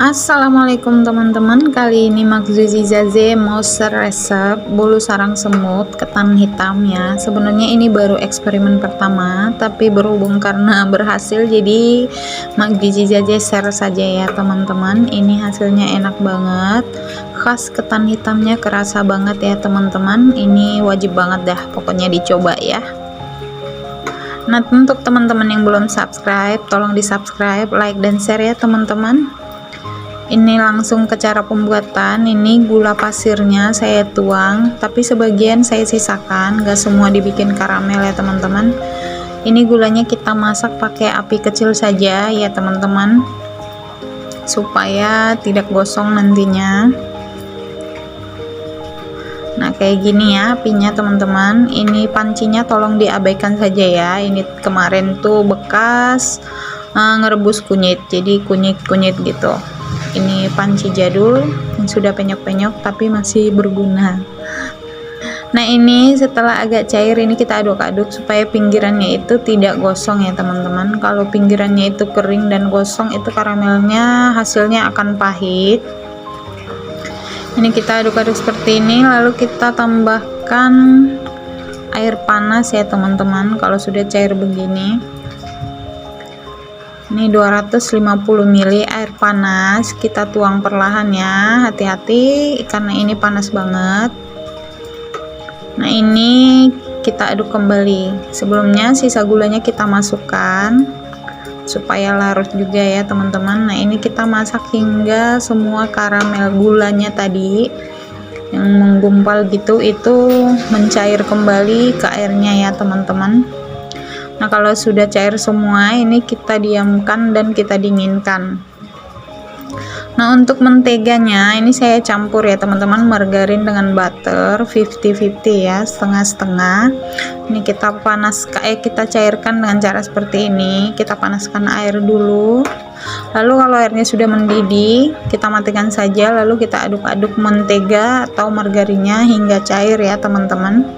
Assalamualaikum teman-teman, kali ini Makzuzi Zaze mau share resep bolu sarang semut ketan hitam ya. Sebenarnya ini baru eksperimen pertama, tapi berhubung karena berhasil jadi Makzuzi Zaze share saja ya teman-teman. Ini hasilnya enak banget, khas ketan hitamnya kerasa banget ya teman-teman. Ini wajib banget dah, pokoknya dicoba ya. Nah, untuk teman-teman yang belum subscribe, tolong di subscribe, like, dan share ya teman-teman. Ini langsung ke cara pembuatan. Ini gula pasirnya saya tuang, tapi sebagian saya sisakan, gak semua dibikin karamel ya teman-teman. Ini gulanya kita masak pakai api kecil saja ya teman-teman, supaya tidak gosong nantinya. Nah, kayak gini ya apinya teman-teman. Ini pancinya tolong diabaikan saja ya. Ini kemarin tuh bekas ngerebus kunyit, jadi kunyit-kunyit gitu. Ini panci jadul yang sudah penyok-penyok tapi masih berguna. Nah, ini setelah agak cair ini kita aduk-aduk supaya pinggirannya itu tidak gosong ya teman-teman. Kalau pinggirannya itu kering dan gosong, itu karamelnya hasilnya akan pahit. Ini kita aduk-aduk seperti ini, lalu kita tambahkan air panas ya teman-teman. Kalau sudah cair begini, ini 250 ml air panas, kita tuang perlahan ya, hati-hati karena ini panas banget. Nah, ini kita aduk kembali. Sebelumnya sisa gulanya kita masukkan supaya larut juga ya teman-teman. Nah, ini kita masak hingga semua karamel gulanya tadi yang menggumpal gitu itu mencair kembali ke airnya ya teman-teman. Nah, kalau sudah cair semua ini kita diamkan dan kita dinginkan. Nah, untuk menteganya ini saya campur ya teman-teman, margarin dengan butter 50-50 ya, setengah-setengah. Ini kita kita cairkan dengan cara seperti ini. Kita panaskan air dulu, lalu kalau airnya sudah mendidih kita matikan saja, lalu kita aduk-aduk mentega atau margarinnya hingga cair ya teman-teman.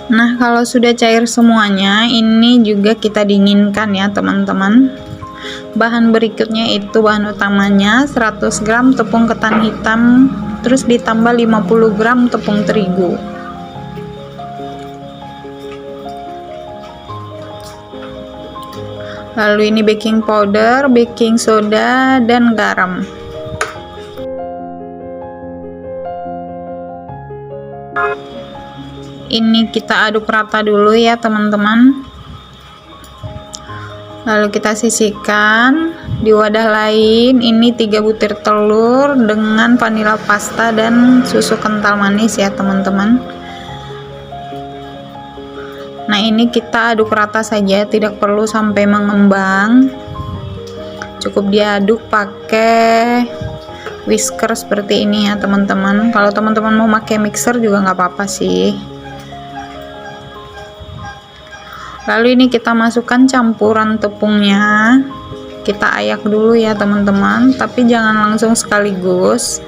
Nah, kalau sudah cair semuanya ini juga kita dinginkan ya teman-teman. Bahan berikutnya itu bahan utamanya 100 gram tepung ketan hitam, terus ditambah 50 gram tepung terigu. Lalu ini baking powder, baking soda, dan garam. Ini kita aduk rata dulu ya teman-teman, lalu kita sisihkan di wadah lain. Ini 3 butir telur dengan vanila pasta dan susu kental manis ya teman-teman. Nah, ini kita aduk rata saja, tidak perlu sampai mengembang, cukup diaduk pakai whisker seperti ini ya teman-teman. Kalau teman-teman mau pakai mixer juga nggak apa-apa sih. Lalu ini kita masukkan campuran tepungnya, kita ayak dulu ya teman-teman, tapi jangan langsung sekaligus.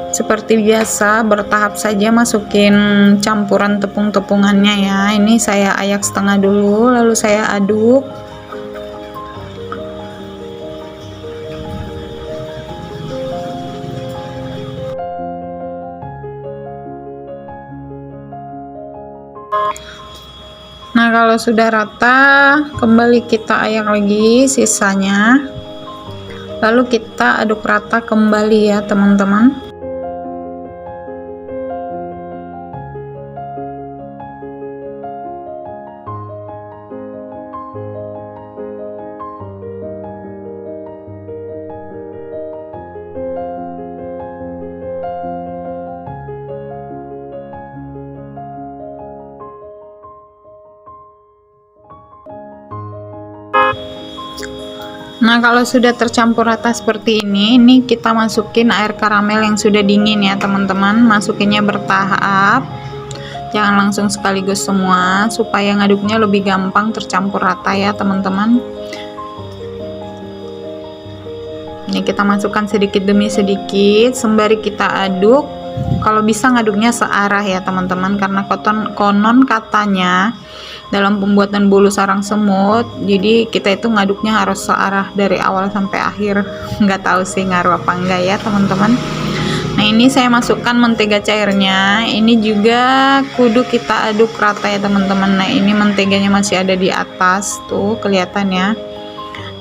Seperti biasa bertahap saja masukin campuran tepung-tepungannya ya. Ini saya ayak setengah dulu, lalu saya aduk. Nah, kalau sudah rata kembali kita ayak lagi sisanya, lalu kita aduk rata kembali ya teman-teman. Nah, kalau sudah tercampur rata seperti ini kita masukin air karamel yang sudah dingin ya teman-teman. Masukinnya bertahap, jangan langsung sekaligus semua, supaya ngaduknya lebih gampang tercampur rata ya teman-teman. Ini kita masukkan sedikit demi sedikit sembari kita aduk. Kalau bisa ngaduknya searah ya teman-teman, karena konon katanya dalam pembuatan bolu sarang semut. Jadi kita itu ngaduknya harus searah dari awal sampai akhir. Nggak tahu sih ngaruh apa enggak ya teman-teman. Nah ini saya masukkan mentega cairnya, ini juga kudu kita aduk rata ya teman-teman. Nah ini menteganya masih ada di atas tuh kelihatan ya.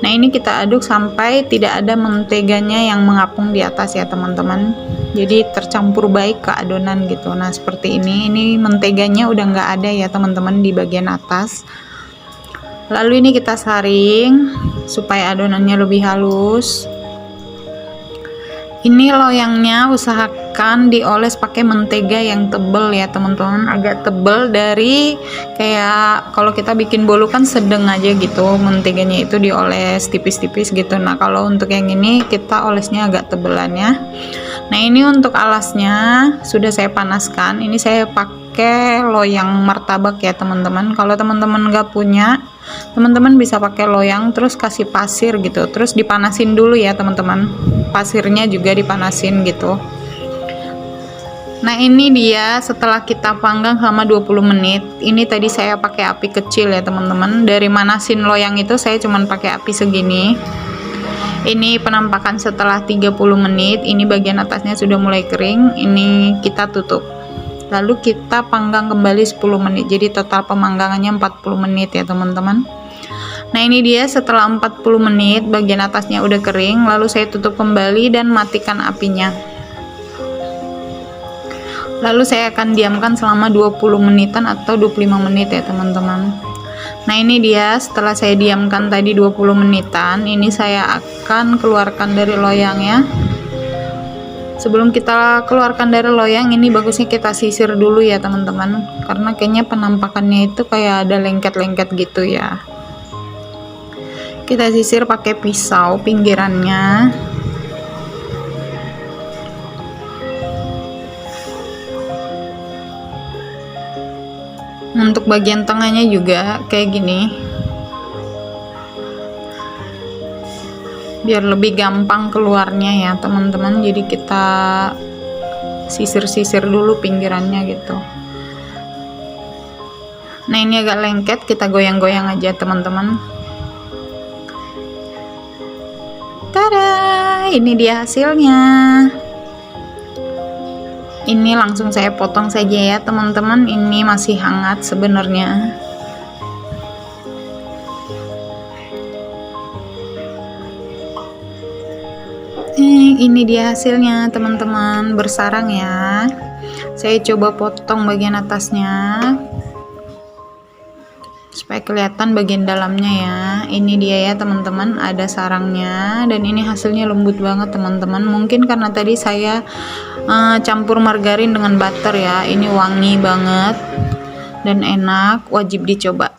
Nah ini kita aduk sampai tidak ada menteganya yang mengapung di atas ya teman-teman, jadi tercampur baik ke adonan gitu. Nah seperti ini menteganya udah nggak ada ya teman-teman di bagian atas. Lalu ini kita saring supaya adonannya lebih halus. Ini loyangnya usahakan dioles pakai mentega yang tebel ya teman-teman, agak tebel dari kayak kalau kita bikin bolu kan sedang aja gitu, menteganya itu dioles tipis-tipis gitu. Nah kalau untuk yang ini kita olesnya agak tebelan ya. Nah ini untuk alasnya sudah saya panaskan, ini saya pakai loyang martabak ya teman-teman. Kalau teman-teman nggak punya, teman-teman bisa pakai loyang terus kasih pasir gitu, terus dipanasin dulu ya teman-teman, pasirnya juga dipanasin gitu. Nah ini dia setelah kita panggang selama 20 menit. Ini tadi saya pakai api kecil ya teman-teman, dari manasin loyang itu saya cuman pakai api segini. Ini penampakan setelah 30 menit, ini bagian atasnya sudah mulai kering, ini kita tutup. Lalu kita panggang kembali 10 menit, jadi total pemanggangannya 40 menit ya teman-teman. Nah ini dia setelah 40 menit bagian atasnya udah kering, lalu saya tutup kembali dan matikan apinya. Lalu saya akan diamkan selama 20 menitan atau 25 menit ya teman-teman. Nah ini dia setelah saya diamkan tadi 20 menitan, ini saya akan keluarkan dari loyangnya. Sebelum kita keluarkan dari loyang, ini bagusnya kita sisir dulu ya teman-teman, karena kayaknya penampakannya itu kayak ada lengket-lengket gitu ya. Kita sisir pakai pisau pinggirannya. Untuk bagian tengahnya juga kayak gini, biar lebih gampang keluarnya ya teman-teman. Jadi kita sisir-sisir dulu pinggirannya gitu. Nah ini agak lengket, kita goyang-goyang aja teman-teman. Tada, ini dia hasilnya. Ini langsung saya potong saja ya teman-teman, ini masih hangat sebenarnya. Ini dia hasilnya teman-teman, bersarang ya. Saya coba potong bagian atasnya supaya kelihatan bagian dalamnya ya. Ini dia ya teman-teman, ada sarangnya, dan ini hasilnya lembut banget teman-teman. Mungkin karena tadi saya campur margarin dengan butter ya, ini wangi banget dan enak, wajib dicoba.